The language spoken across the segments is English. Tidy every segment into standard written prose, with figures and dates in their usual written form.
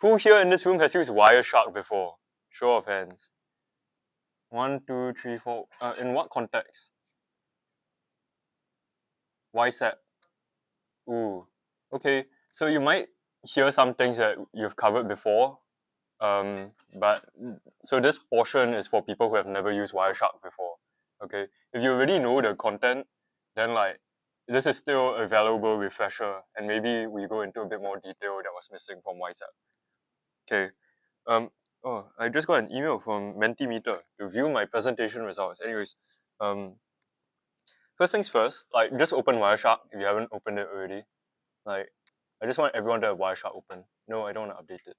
Who here in this room has used Wireshark before? Show of hands. 1, 2, 3, 4. In what context? I.YCEP. Ooh. Okay. So you might hear some things that you've covered before. But so this portion is for people who have never used Wireshark before. Okay. If you already know the content, then like this is still a valuable refresher, and maybe we go into a bit more detail that was missing from I.YCEP. Okay. Oh, I just got an email from Mentimeter to view my presentation results. Anyways, first things first, like just open Wireshark if you haven't opened it already. Like, I just want everyone to have Wireshark open. No, I don't want to update it.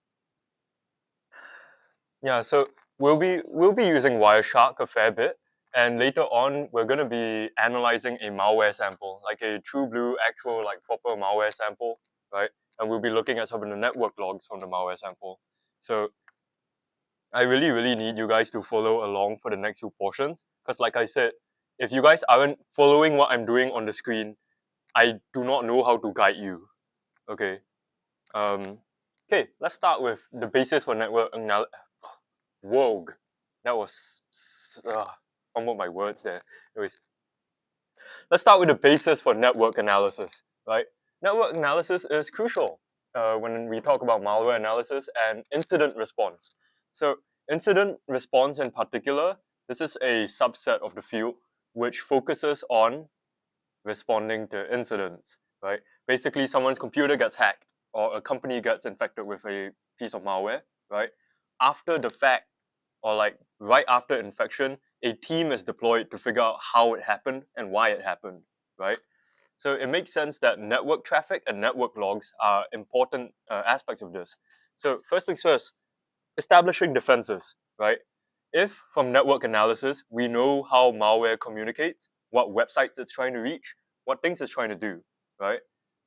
Yeah, so we'll be using Wireshark a fair bit, and later on we're gonna be analyzing a malware sample, like a true blue actual like proper malware sample, right? And we'll be looking at some of the network logs from the malware sample. So I really need you guys to follow along for the next few portions, because like I said, if you guys aren't following what I'm doing on the screen, I do not know how to guide you. Okay. Okay, let's start with the basis for network analysis. Whoa, that was almost my words there. Anyways, let's start with the basis for network analysis, right? Network analysis is crucial when we talk about malware analysis and incident response. So incident response in particular, this is a subset of the field which focuses on responding to incidents, right? Basically, someone's computer gets hacked or a company gets infected with a piece of malware, right? After the fact, or like right after infection, a team is deployed to figure out how it happened and why it happened, right? So it makes sense that network traffic and network logs are important aspects of this. So first things first, establishing defenses, right? If from network analysis, we know how malware communicates, what websites it's trying to reach, what things it's trying to do, right?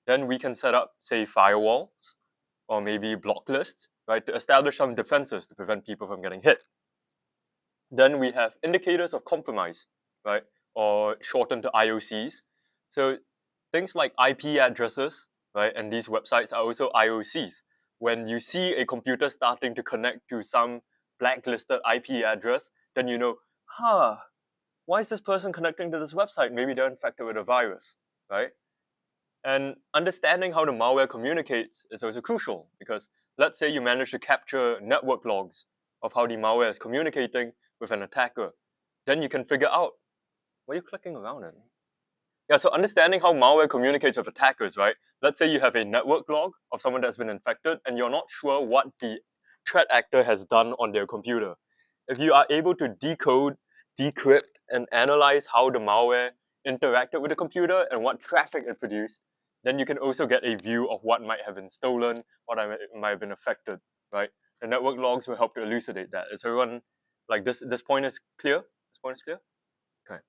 Then we can set up, say, firewalls or maybe block lists, right, to establish some defenses to prevent people from getting hit. Then we have indicators of compromise, right, or shortened to IOCs. So things like IP addresses, right, and these websites are also IOCs. When you see a computer starting to connect to some blacklisted IP address, then you know, why is this person connecting to this website? Maybe they're infected with a virus, right? And understanding how the malware communicates is also crucial because let's say you manage to capture network logs of how the malware is communicating with an attacker. Then you can figure out, what are you clicking around in? Yeah, so understanding how malware communicates with attackers, right? Let's say you have a network log of someone that's been infected and you're not sure what the threat actor has done on their computer. If you are able to decode, decrypt, and analyze how the malware interacted with the computer and what traffic it produced, then you can also get a view of what might have been stolen, what might have been affected, right? The network logs will help to elucidate that. Is everyone, like this point is clear? This point is clear? Okay.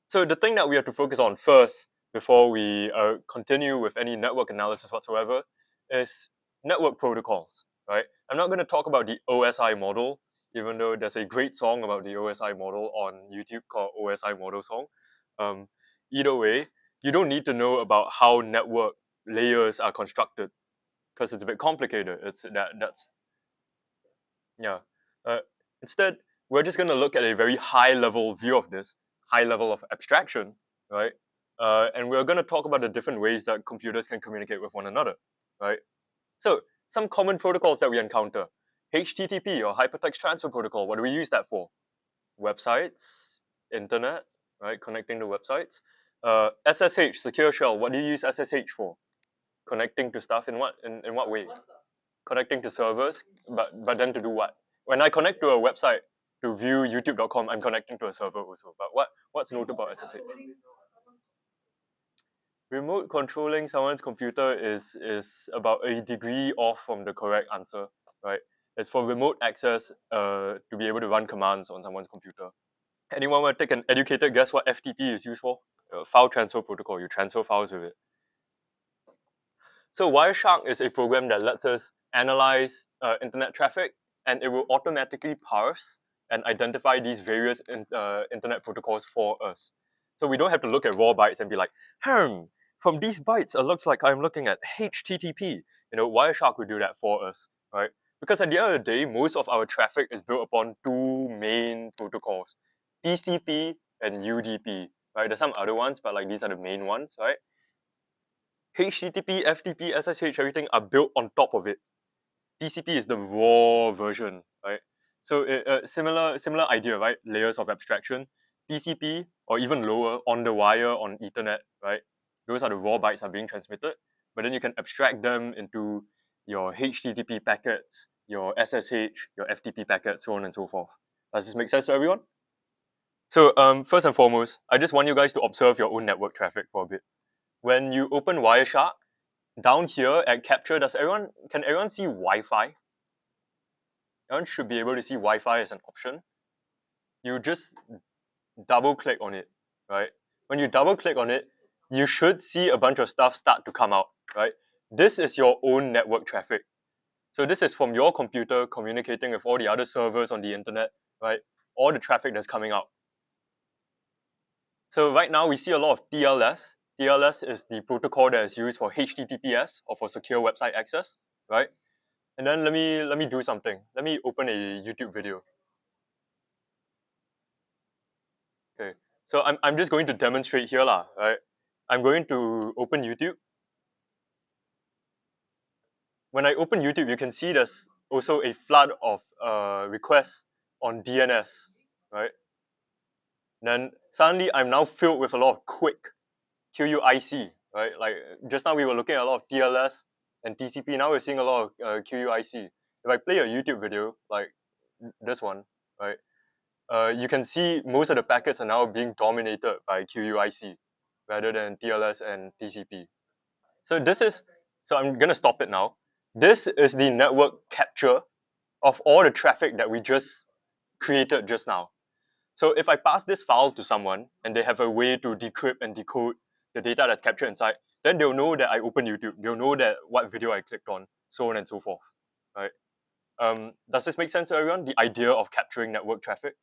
So the thing that we have to focus on first before we continue with any network analysis whatsoever is network protocols, right? I'm not going to talk about the OSI model, even though there's a great song about the OSI model on YouTube called OSI Model Song. Either way, you don't need to know about how network layers are constructed because it's a bit complicated. That's yeah. Uh, Instead, we're just going to look at a very high level view of this, high level of abstraction, right? And we're going to talk about the different ways that computers can communicate with one another, right? So some common protocols that we encounter. HTTP or Hypertext Transfer Protocol, what do we use that for? Websites, internet, right? Connecting to websites. SSH, Secure Shell, what do you use SSH for? Connecting to stuff in what way? Connecting to servers, but then to do what? When I connect to a website to view youtube.com, I'm connecting to a server also. But what's notable about SSH? Remote controlling someone's computer is about a degree off from the correct answer, right? It's for remote access to be able to run commands on someone's computer. Anyone want to take an educated guess what FTP is used for? File transfer protocol. You transfer files with it. So Wireshark is a program that lets us analyze internet traffic, and it will automatically parse and identify these various internet protocols for us. So we don't have to look at raw bytes and be like, from these bytes, it looks like I'm looking at HTTP. Wireshark will do that for us, right? Because at the end of the day, most of our traffic is built upon two main protocols, TCP and UDP, right? There's some other ones, but like these are the main ones, right? HTTP, FTP, SSH, everything are built on top of it. TCP is the raw version, right? So similar idea, right? Layers of abstraction. TCP or even lower on the wire on Ethernet, right? Those are the raw bytes are being transmitted, but then you can abstract them into your HTTP packets, your SSH, your FTP packets, so on and so forth. Does this make sense to everyone? So first and foremost, I just want you guys to observe your own network traffic for a bit. When you open Wireshark, down here at capture, can everyone see Wi-Fi? Everyone should be able to see Wi-Fi as an option. You just double click on it, right? When you double click on it, you should see a bunch of stuff start to come out, right? This is your own network traffic. So this is from your computer communicating with all the other servers on the internet, right? All the traffic that's coming out. So right now we see a lot of TLS. TLS is the protocol that is used for HTTPS or for secure website access, right? And then let me do something. Let me open a YouTube video. Okay. So I'm just going to demonstrate here lah, right? I'm going to open YouTube. When I open YouTube, you can see there's also a flood of requests on DNS, right? Then suddenly I'm now filled with a lot of quick QUIC, right? Like just now we were looking at a lot of TLS and TCP. Now we're seeing a lot of QUIC. If I play a YouTube video like this one, right? You can see most of the packets are now being dominated by QUIC rather than TLS and TCP. So I'm gonna stop it now. This is the network capture of all the traffic that we just created just now. So if I pass this file to someone and they have a way to decrypt and decode the data that's captured inside, then they'll know that I opened YouTube. They'll know that what video I clicked on, so on and so forth, right? Does this make sense to everyone? The idea of capturing network traffic.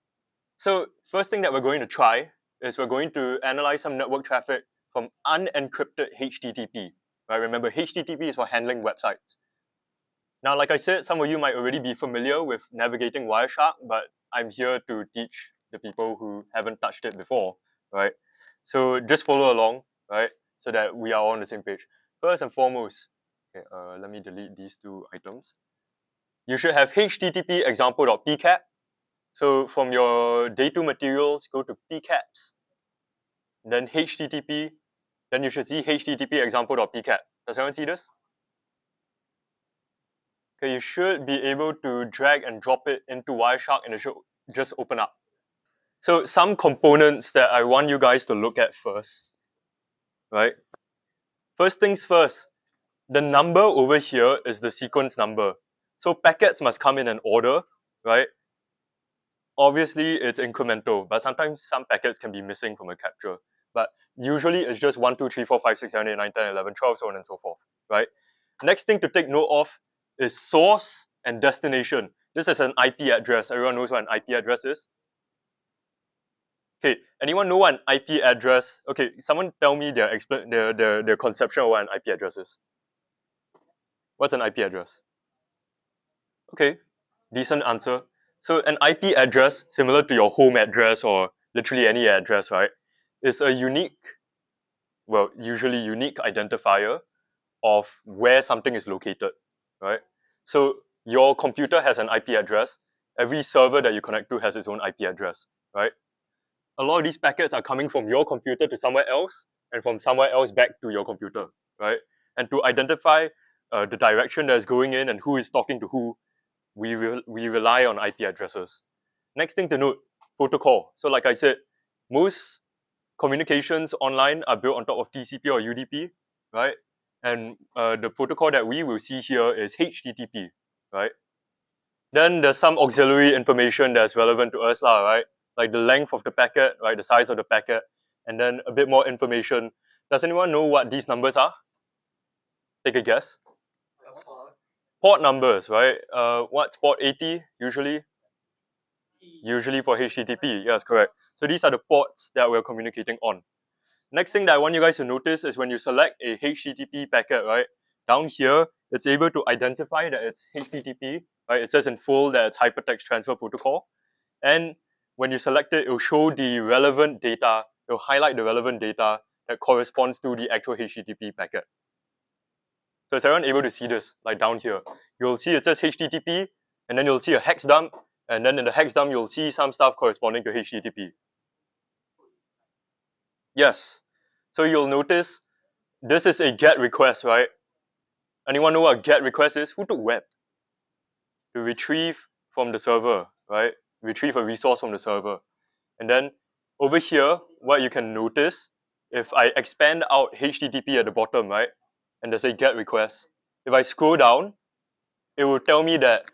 So first thing that we're going to try is we're going to analyze some network traffic from unencrypted HTTP. Right? Remember, HTTP is for handling websites. Now, like I said, some of you might already be familiar with navigating Wireshark, but I'm here to teach the people who haven't touched it before, right? So just follow along, right? So that we are all on the same page. First and foremost, okay, let me delete these two items. You should have http example.pcap. So from your day 2 materials, go to pcaps, then http, then you should see http example.pcap. Does anyone see this? Okay, you should be able to drag and drop it into Wireshark and it should just open up. So some components that I want you guys to look at first, right? First things first, the number over here is the sequence number. So packets must come in an order, right? Obviously, it's incremental, but sometimes some packets can be missing from a capture. But usually, it's just 1, 2, 3, 4, 5, 6, 7, 8, 9, 10, 11, 12, so on and so forth, right? Next thing to take note of is source and destination. This is an IP address. Everyone knows what an IP address is? Okay, anyone know what an IP address? Okay, someone tell me their conception of what an IP address is. What's an IP address? Okay, decent answer. So an IP address, similar to your home address or literally any address, right, is a unique, well, usually unique identifier of where something is located, right? So your computer has an IP address. Every server that you connect to has its own IP address, right? A lot of these packets are coming from your computer to somewhere else and from somewhere else back to your computer, right? And to identify the direction that's going in and who is talking to who, we rely on IP addresses. Next thing to note, protocol. So like I said, most communications online are built on top of TCP or UDP, right? And the protocol that we will see here is HTTP, right? Then there's some auxiliary information that's relevant to us, right? Like the length of the packet, right? The size of the packet, and then a bit more information. Does anyone know what these numbers are? Take a guess. Port numbers, right? What's port 80 usually? Usually for HTTP, yes, correct. So these are the ports that we're communicating on. Next thing that I want you guys to notice is when you select a HTTP packet, right? Down here, it's able to identify that it's HTTP, right? It says in full that it's Hypertext Transfer Protocol. And when you select it, it will show the relevant data, it will highlight the relevant data that corresponds to the actual HTTP packet. So is everyone able to see this, like down here? You'll see it says HTTP, and then you'll see a hex dump, and then in the hex dump, you'll see some stuff corresponding to HTTP. Yes. So you'll notice this is a GET request, right? Anyone know what a GET request is? Who took web? To retrieve from the server, right? Retrieve a resource from the server. And then over here, what you can notice, if I expand out HTTP at the bottom, right? And there's a GET request. If I scroll down, it will tell me that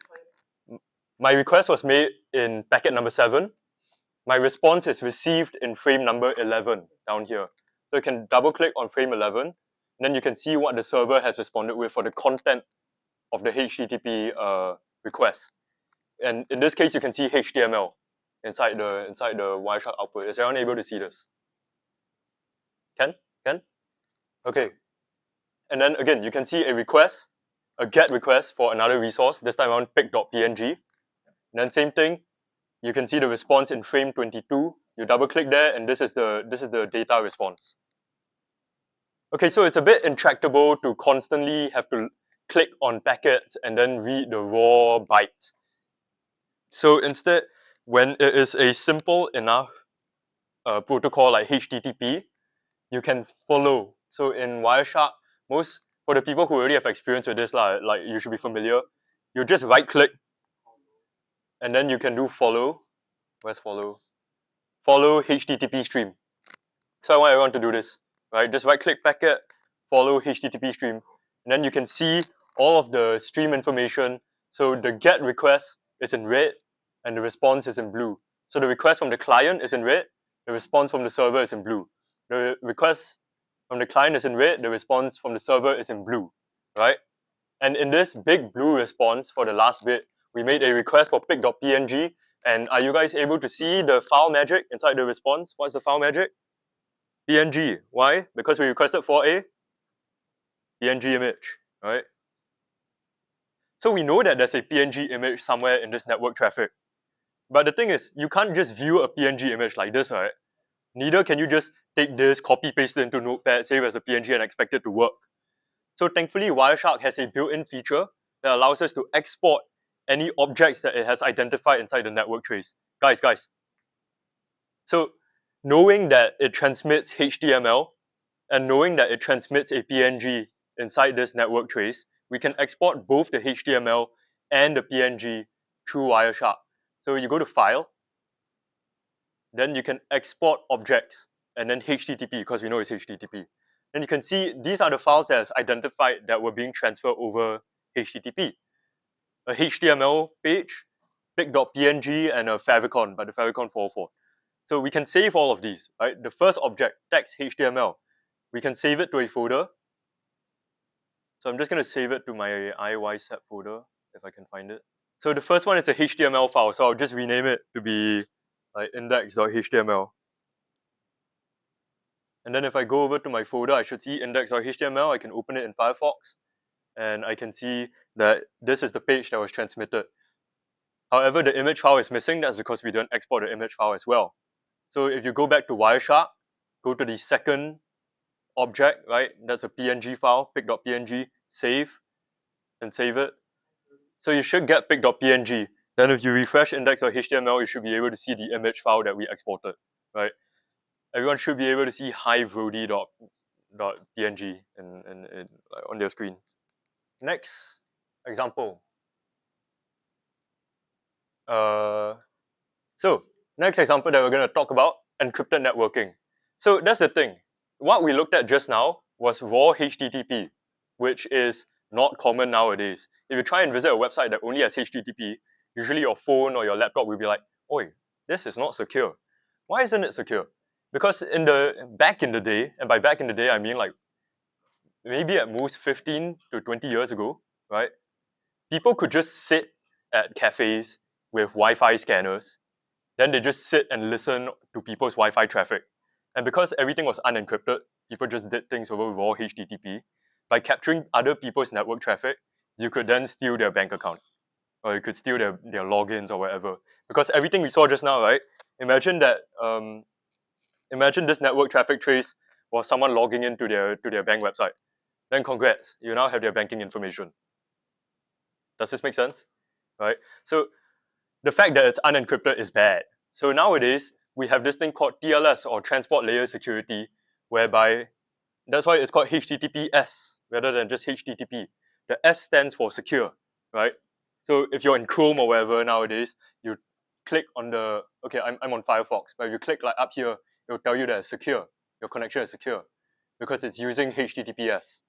my request was made in packet number 7. My response is received in frame number 11 down here. So you can double click on frame 11, and then you can see what the server has responded with for the content of the HTTP request. And in this case, you can see HTML inside the Wireshark output. Is everyone able to see this? Can? Okay. And then again, you can see a request, a GET request for another resource, this time around pic.png. And then same thing, you can see the response in frame 22. You double click there, and this is the data response. Okay, so it's a bit intractable to constantly have to click on packets and then read the raw bytes. So instead, when it is a simple enough protocol like HTTP, you can follow. So in Wireshark, for the people who already have experience with this, like you should be familiar, you just right click, and then you can do follow. Where's follow? Follow HTTP stream. So I want everyone to do this, right? Just right click packet, follow HTTP stream, and then you can see all of the stream information. So the GET request is in red, and the response is in blue. So the request from the client is in red, the response from the server is in blue. The request from the client is in red, the response from the server is in blue, right? And in this big blue response for the last bit, we made a request for pic.png, and are you guys able to see the file magic inside the response? What's the file magic? PNG. Why? Because we requested for a PNG image, right? So we know that there's a PNG image somewhere in this network traffic. But the thing is, you can't just view a PNG image like this, right? Neither can you just take this, copy paste it into Notepad, save as a PNG and expect it to work. So thankfully, Wireshark has a built-in feature that allows us to export any objects that it has identified inside the network trace. Guys. So knowing that it transmits HTML and knowing that it transmits a PNG inside this network trace, we can export both the HTML and the PNG through Wireshark. So you go to File, then you can export objects, and then HTTP, because we know it's HTTP. And you can see these are the files that's identified that were being transferred over HTTP. A HTML page, pic.png, and a favicon, by the favicon 404. So we can save all of these, right? The first object, text HTML, we can save it to a folder. So I'm just going to save it to my I.YCEP folder, if I can find it. So the first one is a HTML file, so I'll just rename it to be like index.html. And then if I go over to my folder, I should see index.html. I can open it in Firefox, and I can see that this is the page that was transmitted. However, the image file is missing. That's because we didn't export the image file as well. So if you go back to Wireshark, go to the second object, right? That's a PNG file, pic.png, save, and save it. So you should get pic.png. Then if you refresh index.html, you should be able to see the image file that we exported, right? Everyone should be able to see highroadie.png on their screen. Next example. So next example that we're going to talk about, encrypted networking. So that's the thing. What we looked at just now was raw HTTP, which is not common nowadays. If you try and visit a website that only has HTTP, usually your phone or your laptop will be like, "Oi, this is not secure." Why isn't it secure? Because back in the day, and by back in the day I mean like maybe at most 15 to 20 years ago, right? People could just sit at cafes with Wi-Fi scanners, then they just sit and listen to people's Wi-Fi traffic. And because everything was unencrypted, people just did things over raw HTTP. By capturing other people's network traffic, you could then steal their bank account, or you could steal their logins or whatever. Because everything we saw just now, right? Imagine that imagine this network traffic trace was someone logging into their bank website. Then congrats, you now have their banking information. Does this make sense? Right? So the fact that it's unencrypted is bad. So nowadays, we have this thing called TLS, or Transport Layer Security, whereby, that's why it's called HTTPS rather than just HTTP. The S stands for secure, right? So if you're in Chrome or wherever nowadays, you click on the, okay, I'm on Firefox, but if you click like up here, it'll tell you that it's secure. Your connection is secure because it's using HTTPS,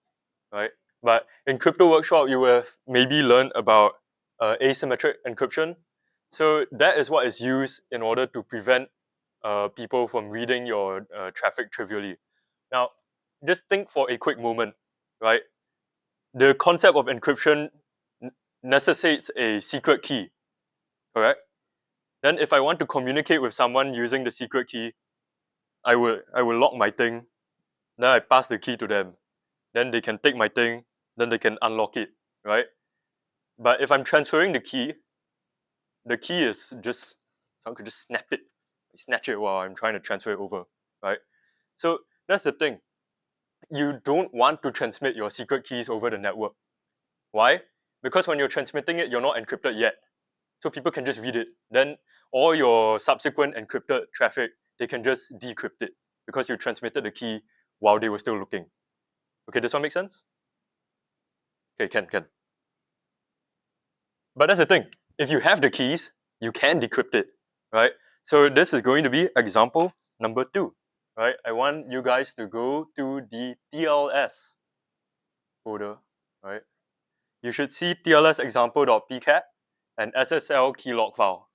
right? But in Crypto Workshop, you will maybe learn about asymmetric encryption. So that is what is used in order to prevent people from reading your traffic trivially. Now, just think for a quick moment, right? The concept of encryption necessitates a secret key, correct? Then if I want to communicate with someone using the secret key, I will lock my thing, then I pass the key to them. Then they can take my thing, then they can unlock it, right? But if I'm transferring the key is just, someone could just snatch it while I'm trying to transfer it over, right? So that's the thing. You don't want to transmit your secret keys over the network. Why? Because when you're transmitting it, you're not encrypted yet. So people can just read it. Then all your subsequent encrypted traffic, they can just decrypt it because you transmitted the key while they were still looking. Okay, does that make sense? Okay, can. But that's the thing. If you have the keys, you can decrypt it, right? So this is going to be example number 2, right? I want you guys to go to the TLS folder, right? You should see TLS example.pcat and SSL keylog file.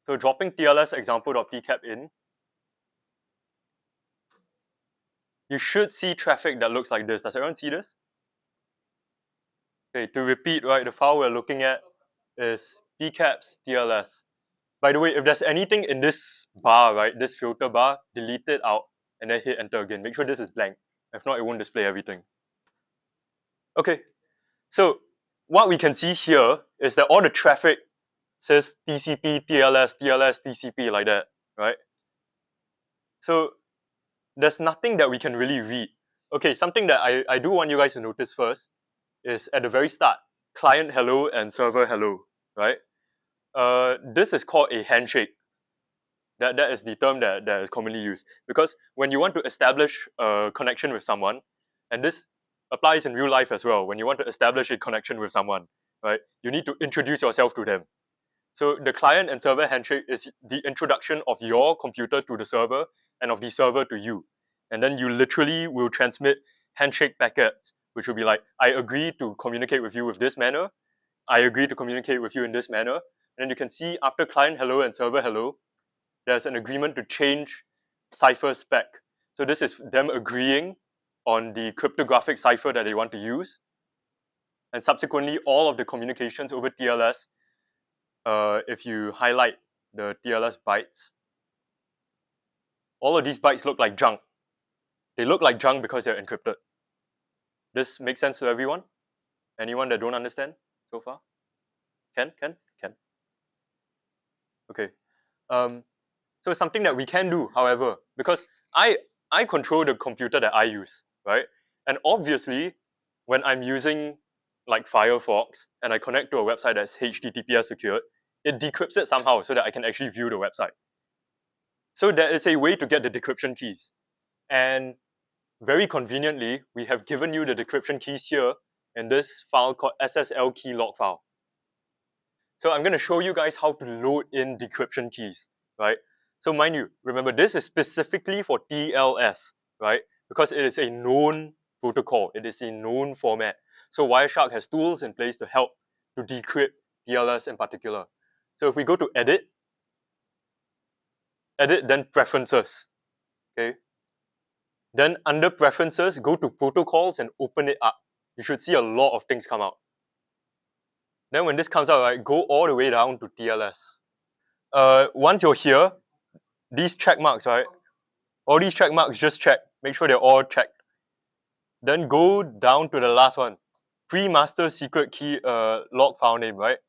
So dropping TLS example.pcat in, you should see traffic that looks like this. Does everyone see this? Okay, to repeat, right, the file we're looking at is pcaps TLS. By the way, if there's anything in this bar, right, this filter bar, delete it out and then hit enter again. Make sure this is blank. If not, it won't display everything. Okay, so what we can see here is that all the traffic says TCP, TLS, TLS, TCP like that, right? So there's nothing that we can really read. Okay, something that I do want you guys to notice first is at the very start, client hello and server hello, right? This is called a handshake. That is the term that is commonly used. Because when you want to establish a connection with someone, and this applies in real life as well, when you want to establish a connection with someone, right, you need to introduce yourself to them. So the client and server handshake is the introduction of your computer to the server and of the server to you. And then you literally will transmit handshake packets, which will be like, I agree to communicate with you with this manner. I agree to communicate with you in this manner. And then you can see after client hello and server hello, there's an agreement to change cipher spec. So this is them agreeing on the cryptographic cipher that they want to use. And subsequently, all of the communications over TLS, if you highlight the TLS bytes, all of these bytes look like junk. They look like junk because they're encrypted. This makes sense to everyone? Anyone that don't understand so far? Can? Okay. So it's something that we can do, however, because I control the computer that I use, right? And obviously, when I'm using like Firefox and I connect to a website that's HTTPS secured, it decrypts it somehow so that I can actually view the website. So there is a way to get the decryption keys. And very conveniently, we have given you the decryption keys here in this file called SSL keylog file. So I'm going to show you guys how to load in decryption keys, right? So mind you, remember this is specifically for TLS, right? Because it is a known protocol, it is a known format. So Wireshark has tools in place to help to decrypt TLS in particular. So if we go to edit, then preferences, okay? Then under preferences, go to protocols and open it up. You should see a lot of things come out. Then when this comes out, right, go all the way down to TLS. Once you're here, these check marks, right? All these check marks, just check. Make sure they're all checked. Then go down to the last one. free master secret key log file name, right?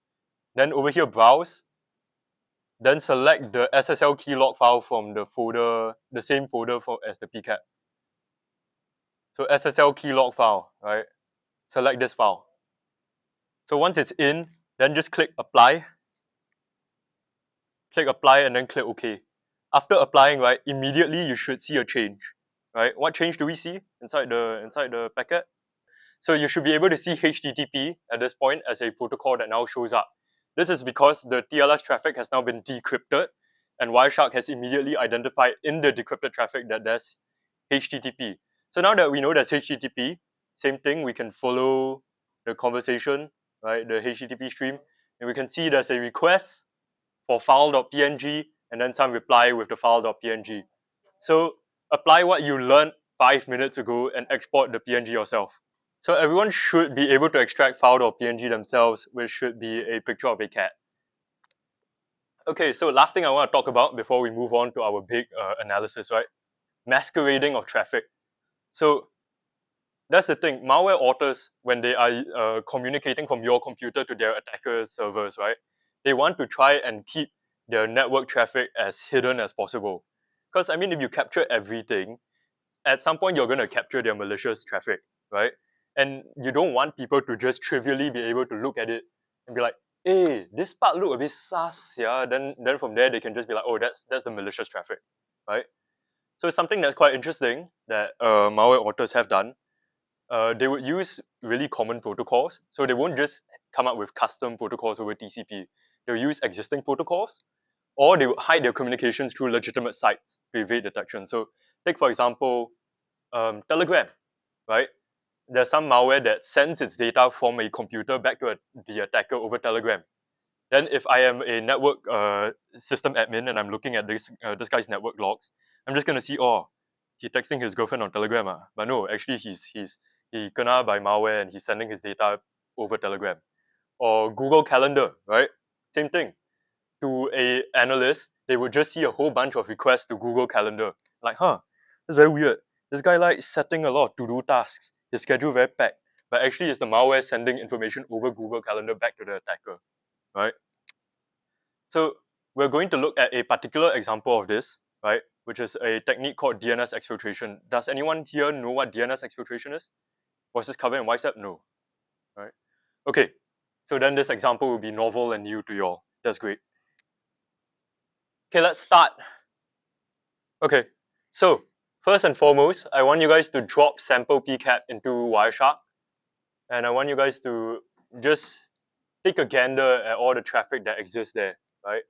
Then over here, browse. Then select the SSL key log file from the folder, the same folder as the PCAP. So SSL key log file, right? Select this file. So once it's in, then just click apply. Click apply and then click OK. After applying, right, immediately you should see a change, right? What change do we see inside the packet? So you should be able to see HTTP at this point as a protocol that now shows up. This is because the TLS traffic has now been decrypted, and Wireshark has immediately identified in the decrypted traffic that there's HTTP. So now that we know there's HTTP, same thing, we can follow the conversation, right, the HTTP stream, and we can see there's a request for file.png and then some reply with the file.png. So apply what you learned 5 minutes ago and export the PNG yourself. So everyone should be able to extract file.png themselves, which should be a picture of a cat. Okay, so last thing I want to talk about before we move on to our big analysis, right? Masquerading of traffic. So that's the thing. Malware authors, when they are communicating from your computer to their attackers' servers, right? They want to try and keep their network traffic as hidden as possible. Because I mean, if you capture everything, at some point you're going to capture their malicious traffic, right? And you don't want people to just trivially be able to look at it and be like, hey, this part look a bit sus, yeah. Then from there they can just be like, oh, that's the malicious traffic, right? So it's something that's quite interesting that malware authors have done. They would use really common protocols. So they won't just come up with custom protocols over TCP. They'll use existing protocols, or they would hide their communications through legitimate sites to evade detection. So take, for example, Telegram, right? There's some malware that sends its data from a computer back to the attacker over Telegram. Then if I am a network system admin and I'm looking at this guy's network logs, I'm just going to see, oh, he's texting his girlfriend on Telegram. But no, actually he kena by malware and he's sending his data over Telegram. Or Google Calendar, right? Same thing. To a analyst, they would just see a whole bunch of requests to Google Calendar. Like, that's very weird. This guy likes setting a lot of to-do tasks. His schedule very packed. But actually it's the malware sending information over Google Calendar back to the attacker, right? So we're going to look at a particular example of this, right? Which is a technique called DNS exfiltration. Does anyone here know what DNS exfiltration is? Was this covered in I.YCEP? No, right? Okay, so then this example will be novel and new to you all. That's great. Okay, let's start. Okay, so first and foremost, I want you guys to drop sample PCAP into Wireshark, and I want you guys to just take a gander at all the traffic that exists there, right?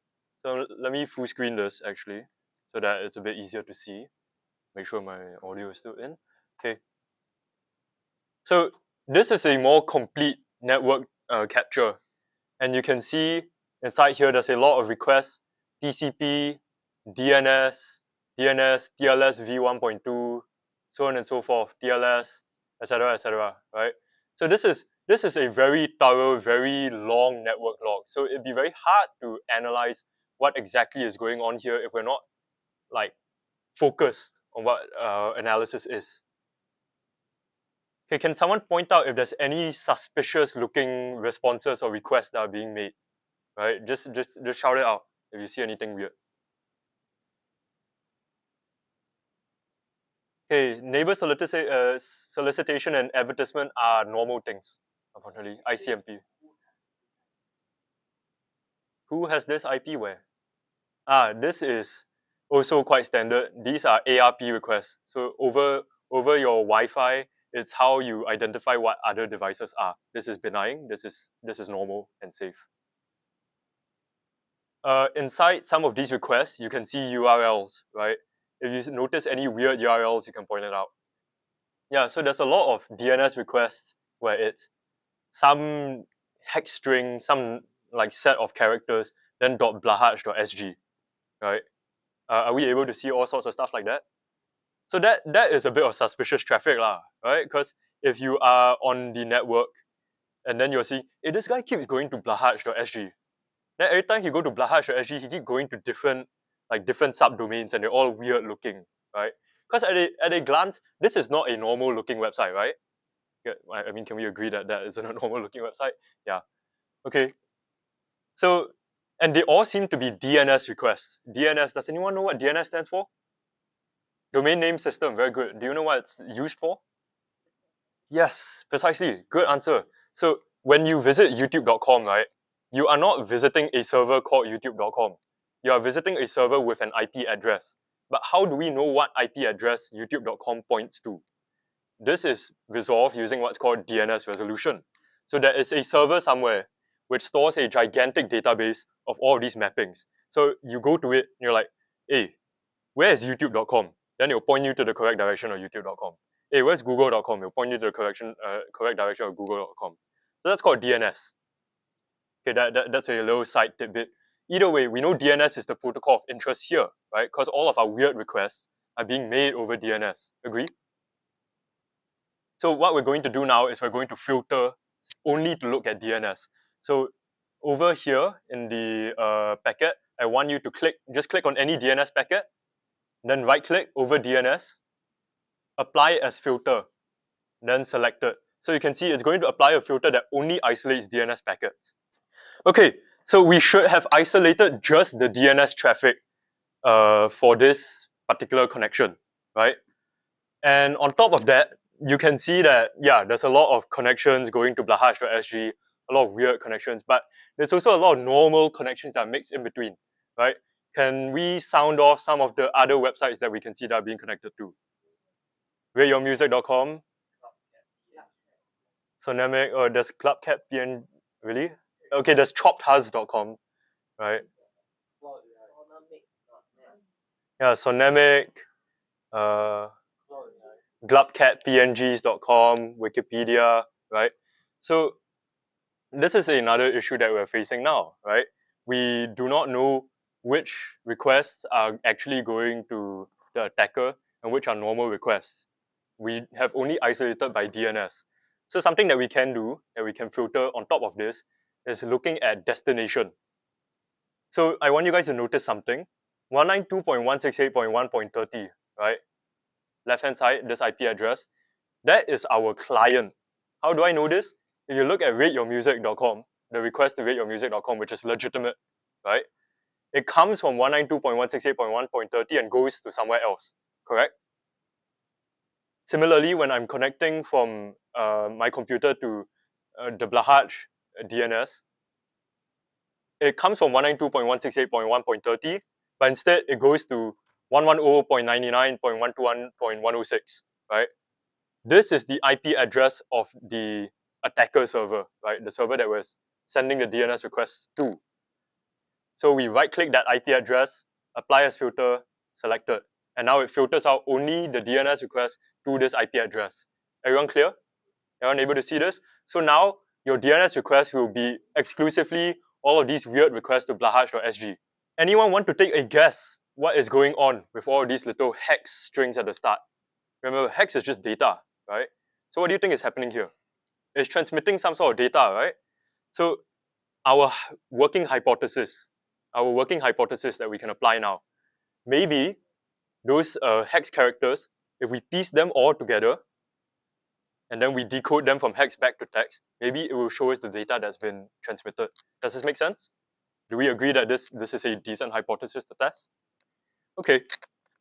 So let me full screen this actually, so that it's a bit easier to see. Make sure my audio is still in. Okay. So this is a more complete network capture, and you can see inside here there's a lot of requests: TCP, DNS, TLS v1.2, so on and so forth, TLS, etc., right? So this is a very thorough, very long network log. So it'd be very hard to analyze what exactly is going on here if we're not like focused on what analysis is. Okay, can someone point out if there's any suspicious looking responses or requests that are being made? Right, just shout it out if you see anything weird. Okay, neighbor solicitation and advertisement are normal things, unfortunately. ICMP. Who has this IP where? This is also quite standard. These are ARP requests. So over your Wi-Fi, it's how you identify what other devices are. This is benign. This is normal and safe. Inside some of these requests, you can see URLs, right? If you notice any weird URLs, you can point it out. Yeah, so there's a lot of DNS requests where it's some hex string, some like set of characters, then .blahaj.sg, right? Are we able to see all sorts of stuff like that? So that is a bit of suspicious traffic lah, right? Because if you are on the network and then you'll see, hey, this guy keeps going to blahaj.sg. Then every time he go to BlahajCTF, he keep going to different subdomains and they're all weird looking, right? Because at a glance, this is not a normal looking website, right? Yeah, I mean, can we agree that that isn't a normal looking website? Yeah. Okay. So, and they all seem to be DNS requests. DNS, does anyone know what DNS stands for? Domain name system, very good. Do you know what it's used for? Yes, precisely. Good answer. So when you visit youtube.com, right, you are not visiting a server called youtube.com. You are visiting a server with an IP address. But how do we know what IP address youtube.com points to? This is resolved using what's called DNS resolution. So there is a server somewhere which stores a gigantic database of all these mappings. So you go to it and you're like, hey, where is youtube.com? Then it'll point you to the correct direction of youtube.com. Hey, where's google.com? It'll point you to the correct direction of google.com. So that's called DNS. Okay, that's a little side tidbit. Either way, we know DNS is the protocol of interest here, right? Because all of our weird requests are being made over DNS. Agree? So what we're going to do now is we're going to filter only to look at DNS. So over here in the packet, I want you to just click on any DNS packet, then right click over DNS, apply as filter, then select it. So you can see it's going to apply a filter that only isolates DNS packets. Okay, so we should have isolated just the DNS traffic for this particular connection, right? And on top of that, you can see that, yeah, there's a lot of connections going to BlahajCTF, a lot of weird connections, but there's also a lot of normal connections that are mixed in between, right? Can we sound off some of the other websites that we can see that are being connected to? rateyourmusic.com, Sonamic, or there's ClubCat.pn, really? Okay, there's choppedhuz.com, right? Yeah, Sonamic, uh, glubcatpngs.com, Wikipedia, right? So this is another issue that we're facing now, right? We do not know which requests are actually going to the attacker and which are normal requests. We have only isolated by DNS. So something that we can do, that we can filter on top of this, is looking at destination. So I want you guys to notice something. 192.168.1.30, right? Left-hand side, this IP address, that is our client. How do I know this? If you look at rateyourmusic.com, the request to rateyourmusic.com, which is legitimate, right? It comes from 192.168.1.30 and goes to somewhere else, correct? Similarly, when I'm connecting from my computer to the Blahaj DNS, it comes from 192.168.1.30, but instead it goes to 110.99.121.106, right? This is the IP address of the attacker server, right? The server that was sending the DNS requests to. So we right-click that IP address, apply as filter, select it, and now it filters out only the DNS request to this IP address. Everyone clear? Everyone able to see this? So now your DNS request will be exclusively all of these weird requests to blahaj.sg. Anyone want to take a guess what is going on with all these little hex strings at the start? Remember, hex is just data, right? So what do you think is happening here? It's transmitting some sort of data, right? So our working hypothesis that we can apply now, maybe those hex characters, if we piece them all together, and then we decode them from hex back to text, maybe it will show us the data that's been transmitted. Does this make sense? Do we agree that this is a decent hypothesis to test? Okay,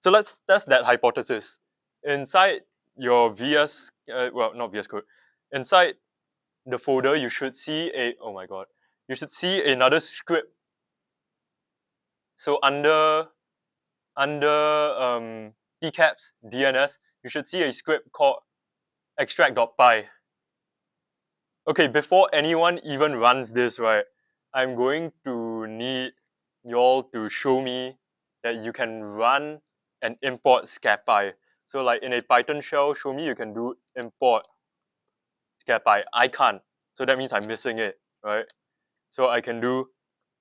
so let's test that hypothesis. Inside your VS, well, not VS Code, inside the folder, you should see you should see another script. So under pcaps DNS, you should see a script called extract.py. Okay, before anyone even runs this, right, I'm going to need y'all to show me that you can run and import scapy. So like in a Python shell, show me you can do import scapy. I can't, so that means I'm missing it, right? So I can do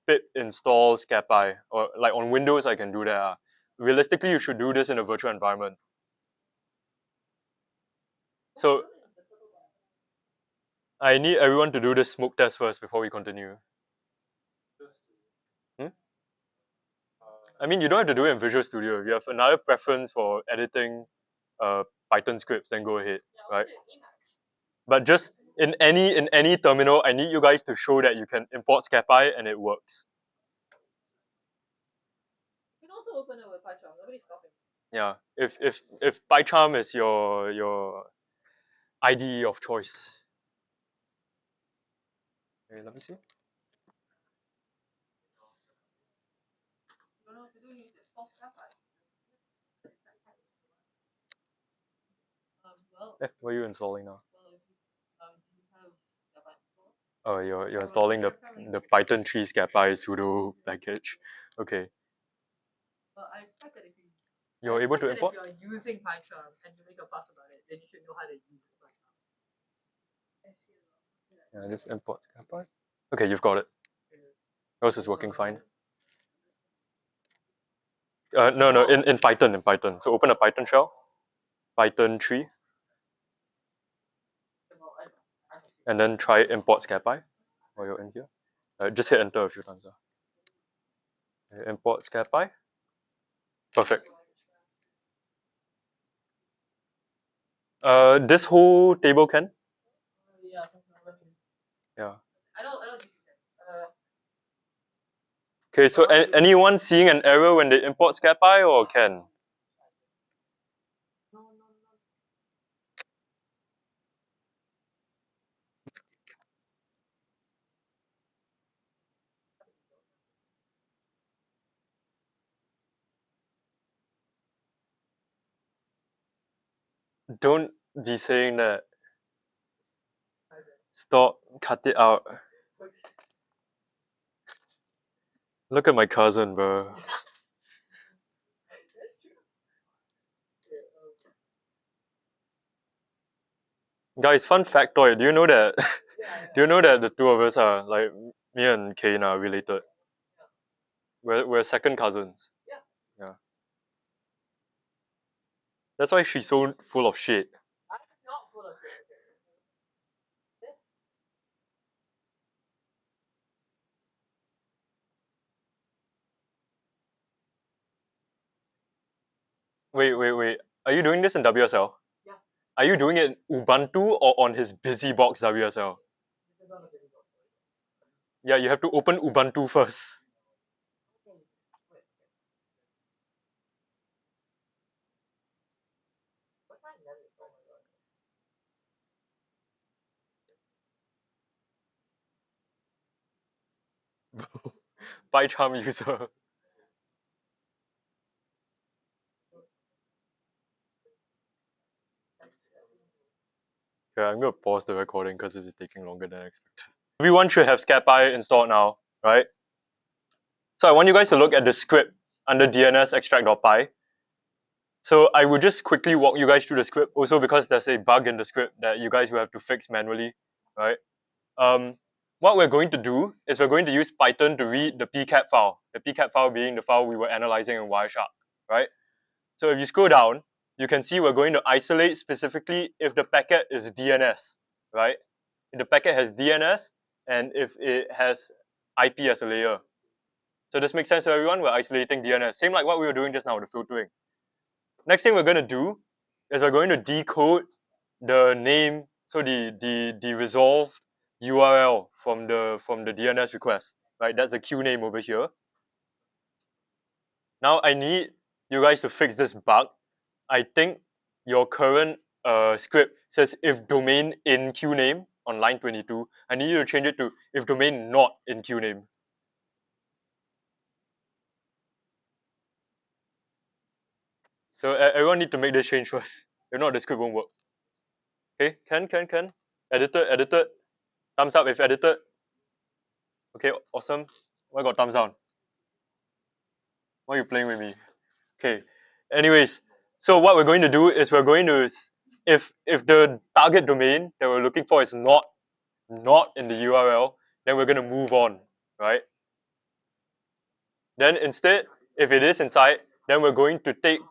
pip install scapy, or like on Windows I can do that. Realistically, you should do this in a virtual environment. So I need everyone to do this smoke test first before we continue. Hmm? I mean, you don't have to do it in Visual Studio. If you have another preference for editing Python scripts, then go ahead, right? But just in any terminal, I need you guys to show that you can import scapy and it works. You can also open it with PyCharm. Nobody's stopping. Yeah, if PyCharm is your IDE of choice. Okay, let me see. You know what to do? You install scapy. Well, What are you installing now? well, you have scapy installed. Oh, you're installing the Python 3 scapy sudo package. Okay. Well, I expect that if You're able to import? If you're using PyCharm and you make a fuss about it, then you should know how to use PyCharm. Yeah, just import scapy. Okay, you've got it. Yours is working fine. No, in Python. So open a Python shell, Python 3, and then try import scapy while you're in here. Just hit enter a few times. Import scapy. Perfect. This whole table can? Yeah. Yeah. I don't think you can. Okay, so anyone seeing an error when they import scapy or can? No. Don't be saying that. Stop, cut it out. Look at my cousin, bro. Guys, fun factoid. Do you know that? Do you know that the two of us are like me and Kane are related? We're second cousins. Yeah. That's why she's so full of shit. I'm not full of shit. Wait. Are you doing this in WSL? Yeah. Are you doing it in Ubuntu or on his BusyBox WSL? Yeah, you have to open Ubuntu first. PyCharm user. Yeah, I'm gonna pause the recording because this is taking longer than expected. Everyone should have scapy installed now, right? So I want you guys to look at the script under DNS extract.py. So I will just quickly walk you guys through the script, also because there's a bug in the script that you guys will have to fix manually, right? What we're going to do is we're going to use Python to read the pcat file, the pcat file being the file we were analyzing in Wireshark, right? So if you scroll down, you can see we're going to isolate specifically if the packet is DNS, right? If the packet has DNS and if it has IP as a layer. So this makes sense to everyone? We're isolating DNS. Same like what we were doing just now, the filtering. Next thing we're going to do is we're going to decode the name, so the resolved URL from the DNS request, right? That's the queue name over here. Now I need you guys to fix this bug. I think your current script says if domain in queue name on line 22. I need you to change it to if domain not in queue name. So everyone need to make this change first. If not, the script won't work. Okay, can. Edited. Thumbs up if edited. Okay, awesome. Why got thumbs down? Why are you playing with me? Okay. Anyways, so what we're going to do is we're going to, if the target domain that we're looking for is not in the URL, then we're going to move on, right? Then instead, if it is inside, then we're going to take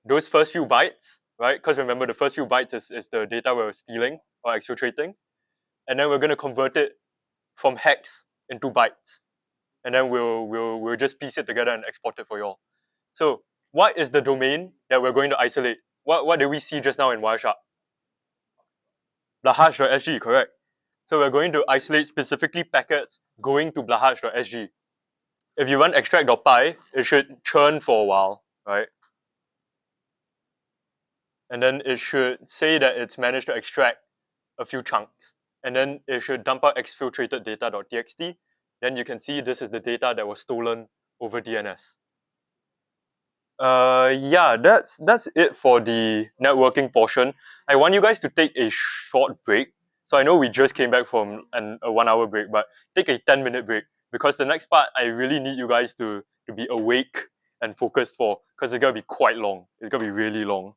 those first few bytes, right? Because remember, the first few bytes is the data we're stealing or exfiltrating, and then we're going to convert it from hex into bytes, and then we'll just piece it together and export it for y'all. So what is the domain that we're going to isolate? What did we see just now in Wireshark? blahaj.sg, correct. So we're going to isolate specifically packets going to blahaj.sg. If you run extract.py, it should churn for a while, right? And then it should say that it's managed to extract a few chunks. And then it should dump out exfiltrated data.txt. Then you can see this is the data that was stolen over DNS. Yeah, that's it for the networking portion. I want you guys to take a short break. So I know we just came back from a 1 hour break, but take a 10-minute break because the next part I really need you guys to be awake and focused for because it's gonna be quite long. It's gonna be really long.